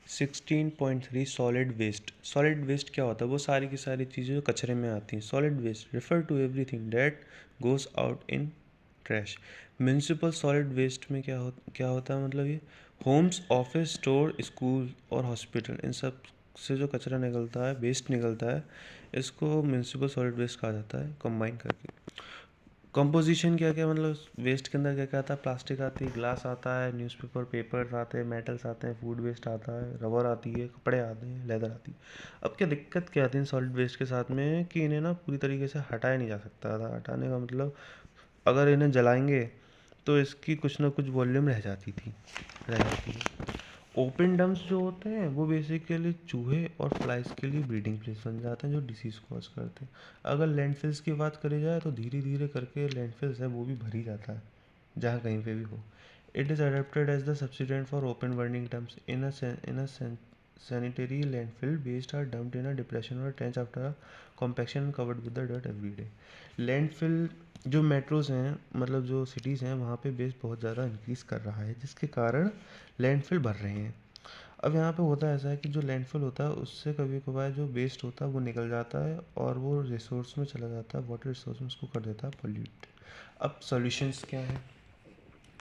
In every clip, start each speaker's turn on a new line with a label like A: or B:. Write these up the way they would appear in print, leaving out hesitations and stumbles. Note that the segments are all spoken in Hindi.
A: 16.3 सॉलिड वेस्ट। सॉलिड वेस्ट क्या होता है? वो सारी की सारी चीज़ें जो कचरे में आती हैं। Solid waste refer to everything that goes out in trash. Municipal solid waste में क्या होता है, मतलब ये होम्स, ऑफिस, स्टोर, स्कूल और हॉस्पिटल, इन सब से जो कचरा निकलता है, वेस्ट निकलता है, इसको म्यूनसिपल सॉलिड वेस्ट कहा जाता है, कंबाइन करके। कंपोजिशन क्या क्या, मतलब वेस्ट के अंदर क्या क्या आता है? प्लास्टिक आती है, ग्लास आता है, न्यूज़पेपर, पेपर्स आते हैं, मेटल्स आते हैं, फूड वेस्ट आता है, रबर आती है, कपड़े आते हैं, लेदर आती है। अब क्या दिक्कत क्या आती है सॉलिड वेस्ट के साथ में कि इन्हें ना पूरी तरीके से हटाया नहीं जा सकता था। हटाने का मतलब, अगर इन्हें जलाएंगे तो इसकी कुछ ना कुछ वॉल्यूम रह जाती है। ओपन डम्प्स जो होते हैं वो बेसिकली चूहे और फ्लाइज के लिए ब्रीडिंग प्लेस बन जाते हैं, जो डिसीज़ कॉज करते हैं। अगर लैंडफिल्स की बात करी जाए तो धीरे धीरे करके लैंडफिल्स है वो भी भर ही जाता है, जहाँ कहीं पे भी हो। It is adapted as the substitute for open burning dumps in a sanitary landfill waste are dumped in a depression or trench after a compaction and covered with the dirt every day. Landfill जो मेट्रोज हैं, मतलब जो सिटीज़ हैं, वहाँ पे वेस्ट बहुत ज़्यादा इंक्रीज़ कर रहा है, जिसके कारण लैंडफिल भर रहे हैं। अब यहाँ पे होता ऐसा है कि जो लैंडफिल होता है उससे कभी कभार जो वेस्ट होता है वो निकल जाता है और वो रिसोर्स में चला जाता है, वाटर रिसोर्स में, उसको कर देता है पोल्यूट। अब सॉल्यूशंस क्या है?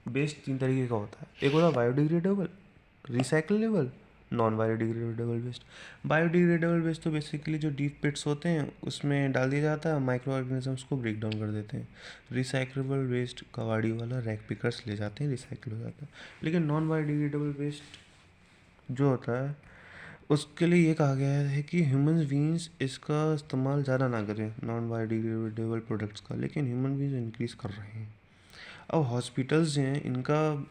A: वेस्ट तीन तरीके का होता है। एक होता है biodegradable, recyclable, non biodegradable waste. Biodegradable waste तो बेसिकली जो डीप पिट्स होते हैं उसमें डाल दिया जाता है, माइक्रो ऑर्गेनिजम्स को ब्रेक डाउन कर देते हैं। रिसाइकलेबल वेस्ट कबाड़ी वाला रैक पिकर्स ले जाते हैं, रिसाइकिल हो जाता है। लेकिन नॉन बायोडिग्रेडेबल वेस्ट जो होता है उसके लिए ये कहा गया है कि ह्यूमन बींग्स इसका इस्तेमाल ज़्यादा ना करें, नॉन बायोडिग्रेडेबल प्रोडक्ट्स का, लेकिन ह्यूमन बींग्स इंक्रीज़ कर रहे हैं। अब हॉस्पिटल्स जो हैं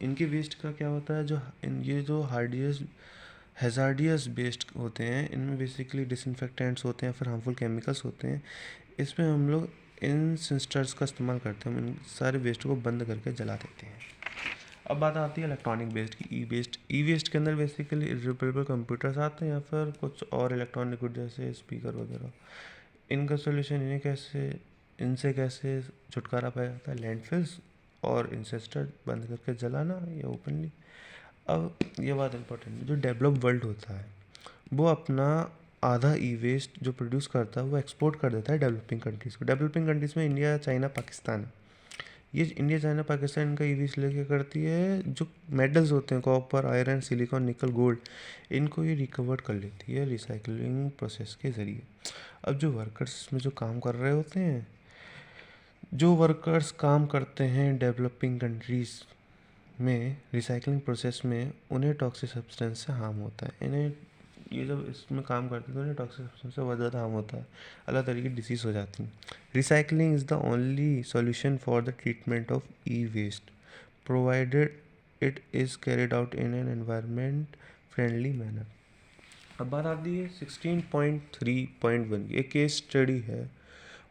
A: इनके वेस्ट का क्या होता है, ये जो हार्डियस हैज़ार्डियस वेस्ट होते हैं, इनमें बेसिकली डिसइंफेक्टेंट्स होते हैं, फिर हार्मफुल केमिकल्स होते हैं। इसमें हम लोग इन सिस्टर्स का इस्तेमाल करते हैं, हम इन सारे वेस्ट को बंद करके जला देते हैं। अब बात आती है इलेक्ट्रॉनिक वेस्ट की, ई वेस्ट के अंदर बेसिकली रिपेरेबल कंप्यूटर्स आते हैं या फिर कुछ और इलेक्ट्रॉनिक गुड जैसे स्पीकर वगैरह। इनका सोल्यूशन इनसे कैसे छुटकारा पाया जाता है? लैंडफिल्स और इंसेस्टर बंद करके जलाना या ओपनली। अब ये बात इंपॉर्टेंट है, जो डेवलप वर्ल्ड होता है वो अपना आधा ई वेस्ट जो प्रोड्यूस करता है वो एक्सपोर्ट कर देता है डेवलपिंग कंट्रीज़ को। डेवलपिंग कंट्रीज़ में इंडिया, चाइना, पाकिस्तान है। ये इंडिया, चाइना, पाकिस्तान इनका ई वेस्ट लेके करती है, जो मेटल्स होते हैं कॉपर, आयरन, सिलिकॉन, निकल, गोल्ड, इनको ये रिकवर कर लेती है रिसाइकलिंग प्रोसेस के ज़रिए। अब जो वर्कर्स में जो काम कर रहे होते हैं, जो वर्कर्स काम करते हैं डेवलपिंग कंट्रीज़ में रिसाइकलिंग प्रोसेस में, उन्हें टॉक्सिक सब्सटेंस से हार्म होता है। इन्हें ये जब इसमें काम करते हैं तो इन्हें टॉक्सिक सब्सटेंस से बहुत ज़्यादा हार्म होता है, अलग तरीके की डिसीज़ हो जाती हैं। Recycling is the only solution for the treatment of e waste provided it is carried out in an environment friendly manner. अब बात आती है 16.3.1 की। एक केस स्टडी है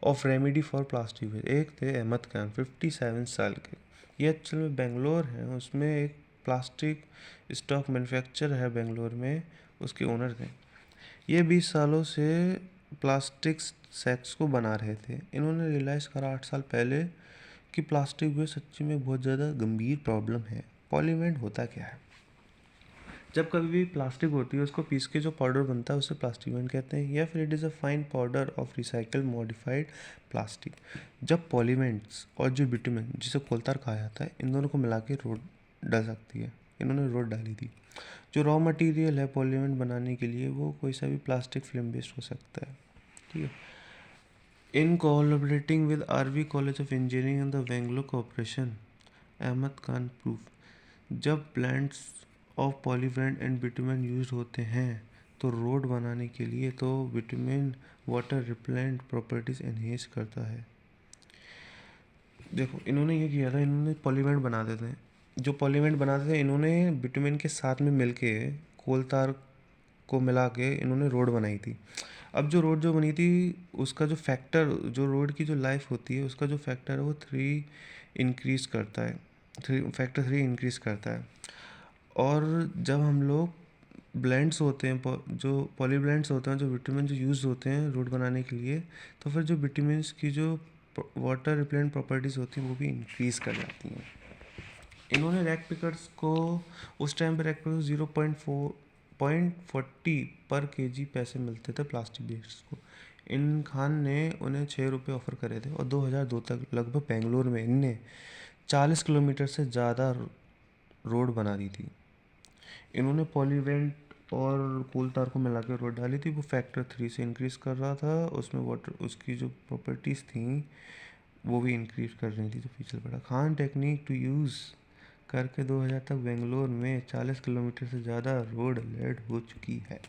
A: of remedy for plastic waste. एक थे अहमद खान, 57 साल के। ये एक्चुअल में बेंगलोर है, उसमें एक प्लास्टिक स्टॉक मैन्युफैक्चर है बेंगलोर में, उसके ओनर थे। ये 20 सालों से प्लास्टिक सैक्स को बना रहे थे। इन्होंने रियलाइज़ करा 8 साल पहले कि प्लास्टिक वेस्ट सच्ची में बहुत ज़्यादा गंभीर प्रॉब्लम है। पॉलीमेंट होता क्या है? जब कभी भी प्लास्टिक होती है उसको पीस के जो पाउडर बनता है उसे प्लास्टिक वेस्ट कहते हैं, या फिर it is a fine powder of recycle modified plastic. जब पॉलीमेंट्स और जो बिटुमेन, जिसे कोलतार कहा जाता है, इन दोनों को मिला के रोड डल सकती है। इन्होंने रोड डाली थी। जो रॉ मटेरियल है पॉलीमेंट बनाने के लिए वो कोई सा भी प्लास्टिक फिल्म बेस्ड हो सकता है, ठीक है। In collaborating with RV college of engineering and the Bangalore corporation, Ahmed Khan प्रूफ, जब plants of polyblend and bitumen use होते हैं तो रोड बनाने के लिए, तो bitumen water repellent properties enhance करता है। देखो इन्होंने ये किया था, इन्होंने पॉलीब्लेंड बनाते थे। जो पॉलीब्लेंड बनाते थे इन्होंने बिटुमेन के साथ में मिलके कोल तार को मिला के इन्होंने रोड बनाई थी। अब जो रोड जो बनी थी उसका जो फैक्टर, जो रोड की जो लाइफ होती है उसका जो फैक्टर है वो 3 इंक्रीज़ करता है, 3 इंक्रीज़ करता है। और जब हम लोग ब्लेंड्स होते हैं, जो पॉली ब्लेंड्स होते हैं, जो विटामिन जो यूज़ होते हैं रोड बनाने के लिए, तो फिर जो विटामिन्स की जो वाटर रिपेलेंट प्रॉपर्टीज़ होती हैं वो भी इंक्रीज़ कर जाती हैं। इन्होंने रैक पिकर्स को, उस टाइम पे रैक पिकर्स 0.40 पर केजी पैसे मिलते थे प्लास्टिक वेस्ट को। इन खान ने उन्हें 6 रुपये ऑफर करे थे और 2002 तक लगभग बेंगलोर में इनने 40 किलोमीटर से ज़्यादा रोड बना दी थी। इन्होंने पॉलीवेंट और कोल तार को मिला के रोड डाली थी। वो फैक्टर 3 से इंक्रीज़ कर रहा था, उसमें वाटर उसकी जो प्रॉपर्टीज़ थी वो भी इंक्रीज कर रही थी, तो फीचर बढ़ा। खान टेक्निक टू यूज़ करके 2000 तक बेंगलोर में 40 किलोमीटर से ज़्यादा रोड लेड हो चुकी है।